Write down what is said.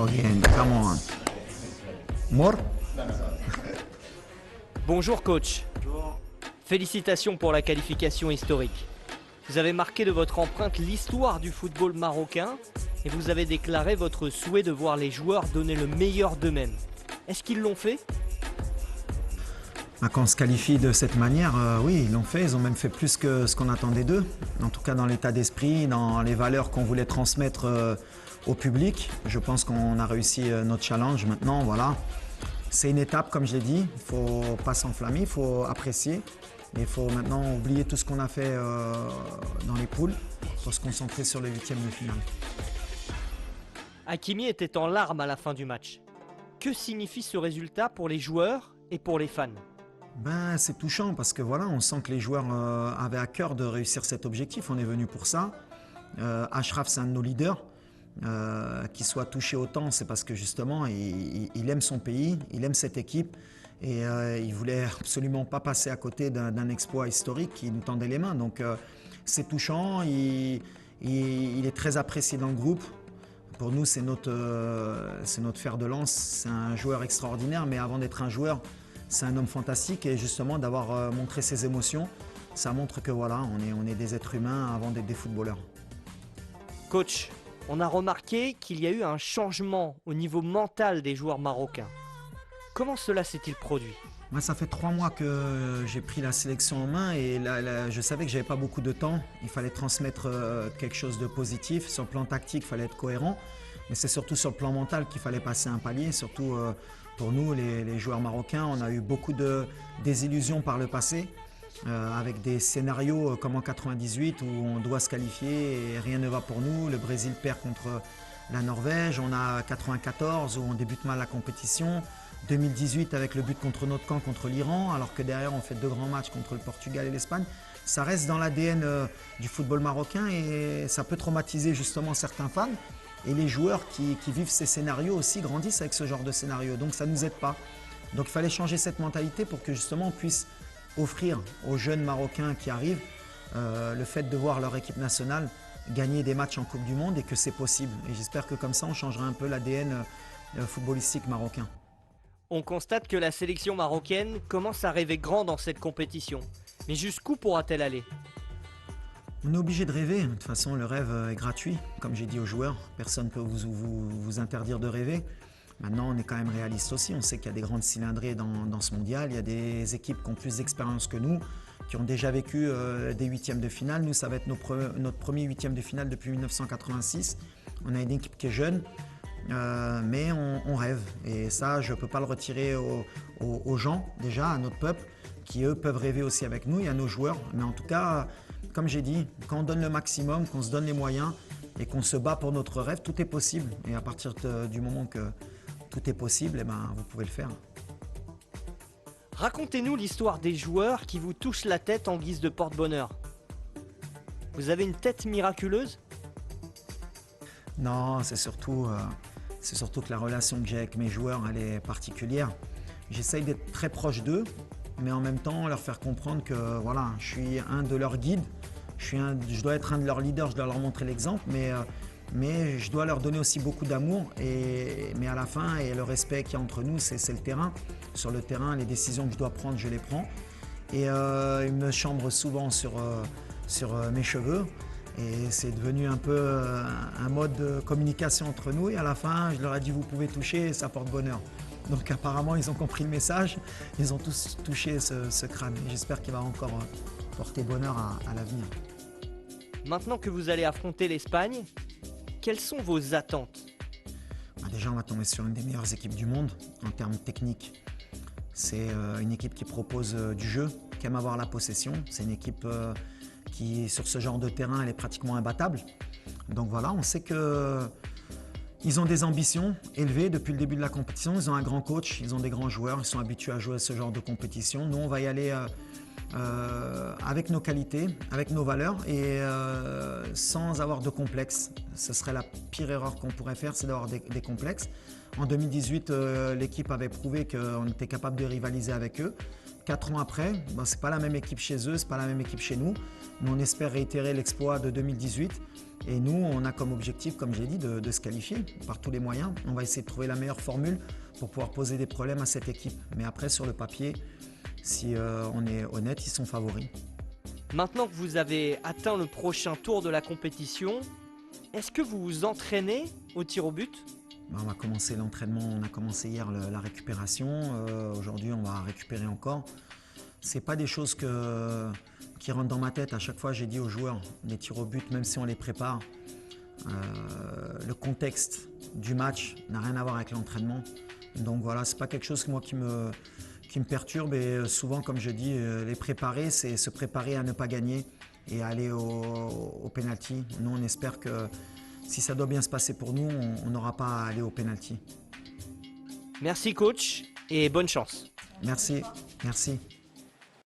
Again, come on. More? Bonjour coach. Félicitations pour la qualification historique. Vous avez marqué de votre empreinte l'histoire du football marocain et vous avez déclaré votre souhait de voir les joueurs donner le meilleur d'eux-mêmes. Est-ce qu'ils l'ont fait ? Quand on se qualifie de cette manière, oui, ils l'ont fait. Ils ont même fait plus que ce qu'on attendait d'eux. En tout cas, dans l'état d'esprit, dans les valeurs qu'on voulait transmettre au public. Je pense qu'on a réussi notre challenge. Maintenant, voilà, c'est une étape, comme je l'ai dit. Il ne faut pas s'enflammer, il faut apprécier. Il faut maintenant oublier tout ce qu'on a fait dans les poules pour se concentrer sur les huitièmes de finale. Hakimi était en larmes à la fin du match. Que signifie ce résultat pour les joueurs et pour les fans ? C'est touchant parce que voilà, on sent que les joueurs avaient à cœur de réussir cet objectif. On est venu pour ça. Achraf, c'est un de nos leaders. Qu'il soit touché autant, c'est parce que justement, il aime son pays, il aime cette équipe et il voulait absolument pas passer à côté d'un exploit historique qui nous tendait les mains. Donc c'est touchant, il est très apprécié dans le groupe. Pour nous, c'est notre fer de lance. C'est un joueur extraordinaire, mais avant d'être un joueur, c'est un homme fantastique et justement d'avoir montré ses émotions, ça montre que voilà, on est des êtres humains avant d'être des footballeurs. Coach, on a remarqué qu'il y a eu un changement au niveau mental des joueurs marocains. Comment cela s'est-il produit ? Moi, ça fait 3 mois que j'ai pris la sélection en main et je savais que j'avais pas beaucoup de temps. Il fallait transmettre quelque chose de positif. Sur le plan tactique, il fallait être cohérent. Mais c'est surtout sur le plan mental qu'il fallait passer un palier. Surtout pour nous, les joueurs marocains, on a eu beaucoup de désillusions par le passé. Avec des scénarios comme en 98 où on doit se qualifier et rien ne va pour nous. Le Brésil perd contre la Norvège. On a 94 où on débute mal la compétition. 2018 avec le but contre notre camp contre l'Iran, alors que derrière on fait 2 grands matchs contre le Portugal et l'Espagne. Ça reste dans l'ADN du football marocain et ça peut traumatiser justement certains fans. Et les joueurs qui vivent ces scénarios aussi grandissent avec ce genre de scénario. Donc ça ne nous aide pas. Donc il fallait changer cette mentalité pour que justement on puisse offrir aux jeunes Marocains qui arrivent le fait de voir leur équipe nationale gagner des matchs en Coupe du Monde et que c'est possible. Et j'espère que comme ça on changera un peu l'ADN footballistique marocain. On constate que la sélection marocaine commence à rêver grand dans cette compétition. Mais jusqu'où pourra-t-elle aller ? On est obligé de rêver. De toute façon, le rêve est gratuit. Comme j'ai dit aux joueurs, personne ne peut vous interdire de rêver. Maintenant, on est quand même réaliste aussi. On sait qu'il y a des grandes cylindrées dans ce mondial. Il y a des équipes qui ont plus d'expérience que nous, qui ont déjà vécu des huitièmes de finale. Nous, ça va être notre premier huitième de finale depuis 1986. On a une équipe qui est jeune. Mais on rêve et ça je ne peux pas le retirer aux gens déjà, à notre peuple qui eux peuvent rêver aussi avec nous et à nos joueurs, mais en tout cas comme j'ai dit, quand on donne le maximum, qu'on se donne les moyens et qu'on se bat pour notre rêve, tout est possible et à partir du moment que tout est possible, vous pouvez le faire. Racontez-nous l'histoire des joueurs qui vous touchent la tête en guise de porte-bonheur. Vous avez une tête miraculeuse ? Non, c'est surtout que la relation que j'ai avec mes joueurs, elle est particulière. J'essaye d'être très proche d'eux, mais en même temps leur faire comprendre que voilà, je suis un de leurs guides, je dois être un de leurs leaders, je dois leur montrer l'exemple, mais je dois leur donner aussi beaucoup d'amour. Mais à la fin, et le respect qu'il y a entre nous, c'est le terrain. Sur le terrain, les décisions que je dois prendre, je les prends. Et ils me chambrent souvent sur mes cheveux. Et c'est devenu un peu un mode de communication entre nous. Et à la fin, je leur ai dit, vous pouvez toucher et ça porte bonheur. Donc apparemment, ils ont compris le message. Ils ont tous touché ce crâne. Et j'espère qu'il va encore porter bonheur à l'avenir. Maintenant que vous allez affronter l'Espagne, quelles sont vos attentes ? Déjà, on va tomber sur une des meilleures équipes du monde en termes techniques. C'est une équipe qui propose du jeu, qui aime avoir la possession. C'est une équipe qui, sur ce genre de terrain, elle est pratiquement imbattable. Donc voilà, on sait qu'ils ont des ambitions élevées depuis le début de la compétition. Ils ont un grand coach, ils ont des grands joueurs, ils sont habitués à jouer à ce genre de compétition. Nous, on va y aller avec nos qualités, avec nos valeurs et sans avoir de complexe. Ce serait la pire erreur qu'on pourrait faire, c'est d'avoir des complexes. En 2018, l'équipe avait prouvé qu'on était capable de rivaliser avec eux. 4 ans après, ben, ce n'est pas la même équipe chez eux, ce n'est pas la même équipe chez nous. Mais on espère réitérer l'exploit de 2018. Et nous, on a comme objectif, comme j'ai dit, de se qualifier par tous les moyens. On va essayer de trouver la meilleure formule pour pouvoir poser des problèmes à cette équipe. Mais après, sur le papier, si on est honnête, ils sont favoris. Maintenant que vous avez atteint le prochain tour de la compétition, est-ce que vous vous entraînez au tir au but ? On va commencer l'entraînement, on a commencé hier la récupération. Aujourd'hui, on va récupérer encore. Ce n'est pas des choses qui rentrent dans ma tête. À chaque fois, j'ai dit aux joueurs, les tirs au but, même si on les prépare, le contexte du match n'a rien à voir avec l'entraînement. Donc voilà, ce n'est pas quelque chose qui me perturbe. Et souvent, comme je dis, les préparer, c'est se préparer à ne pas gagner et à aller au penalty. Nous, on espère que si ça doit bien se passer pour nous, on n'aura pas à aller au penalty. Merci coach et bonne chance. Merci, merci.